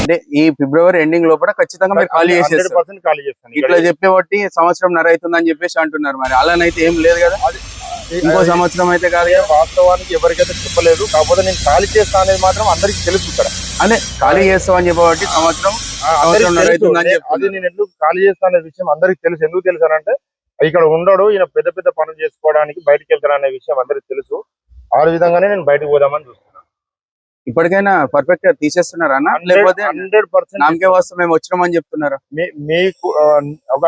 అంటే ఈ ఫిబ్రవరి ఎండింగ్ లోపల ఖచ్చితంగా మీరు ఖాళీ చేసేస్తారు. 100% ఖాళీ చేస్తాను. ఇట్లా చెప్పేబట్టి సంవత్సరంన్నర అవుతుందని చెప్పేసి అంటున్నారు. మరి అలానైతే ఏం లేదు కదా, ఇంకో సంవత్సరం అయితే కాదు. వాస్తవానికి ఎవరికైతే చెప్పలేదు, కాకపోతే నేను ఖాళీ చేస్తా అనేది మాత్రం అందరికి తెలుసు ఇక్కడ. అదే ఖాళీ చేస్తామని చెప్పబట్టి సంవత్సరంన్నర అవుతుందని చెప్పి అది నేను ఎందుకు ఖాళీ చేస్తా అనే విషయం అందరికి తెలుసు. ఎందుకు తెలుసు అంటే ఇక్కడ ఉండడు, ఈయన పెద్ద పెద్ద పనులు చేసుకోవడానికి బయటకు వెళ్తాడు అనే విషయం అందరికి తెలుసు. ఆ విధంగానే నేను బయటకు పోదామని చూస్తున్నాను. ఇప్పటికైనా పర్ఫెక్ట్ గా తీసేస్తున్నారా అన్న, లేకపోతే 100% నామకే వస్తే మేము వచ్చినామని చెప్తున్నారా? మీకు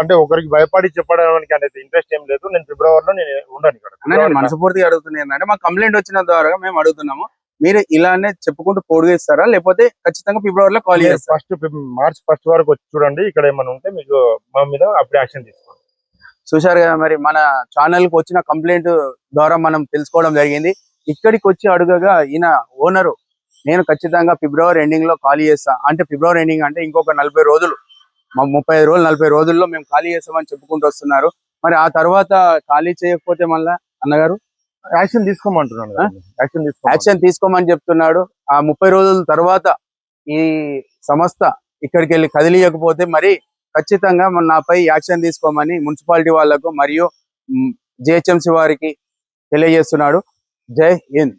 అంటే ఒకరికి భయపడి చెప్పడానికి అనేది ఇంట్రెస్ట్ ఏం లేదు. నేను ఫిబ్రవరిలో నేను ఉండను ఇక్కడ. నేను మనస్ఫూర్తిగా అడుగుతున్నాను ఏంటంటే, మా కంప్లైంట్ వచ్చిన ద్వారా మేము అడుగుతున్నాము, మీరు ఇలానే చెప్పుకుంటూ పొడిగిస్తారా, లేకపోతే ఖచ్చితంగా ఫిబ్రవరిలో కాల్ చేస్తారు? మార్చ్ 1 వరకు వచ్చి చూడండి, ఇక్కడ ఏమైనా ఉంటే మీకు మా మీద అప్పుడు యాక్షన్ తీసుకోండి. చూశారు కదా, మరి మన ఛానల్ కు వచ్చిన కంప్లైంట్ ద్వారా మనం తెలుసుకోవడం జరిగింది. ఇక్కడికి వచ్చి అడుగగా ఈయన ఓనరు, నేను ఖచ్చితంగా ఫిబ్రవరి ఎండింగ్ లో ఖాళీ చేస్తా అంటే, ఫిబ్రవరి ఎండింగ్ అంటే ఇంకొక 40 రోజులు, 35 రోజులు 40 రోజుల్లో మేము ఖాళీ చేస్తామని చెప్పుకుంటూ వస్తున్నారు. మరి ఆ తర్వాత ఖాళీ చేయకపోతే మళ్ళా అన్నగారు యాక్షన్ తీసుకోమంటున్నాను. యాక్షన్ తీసుకోమని చెప్తున్నాడు. ఆ 30 రోజుల తర్వాత ఈ సంస్థ ఇక్కడికి వెళ్ళి కదిలియకపోతే మరి ఖచ్చితంగా నాపై యాక్షన్ తీసుకోమని మున్సిపాలిటీ వాళ్లకు మరియు జిహెచ్ఎంసీ వారికి తెలియజేస్తున్నాడు. జై హింద్.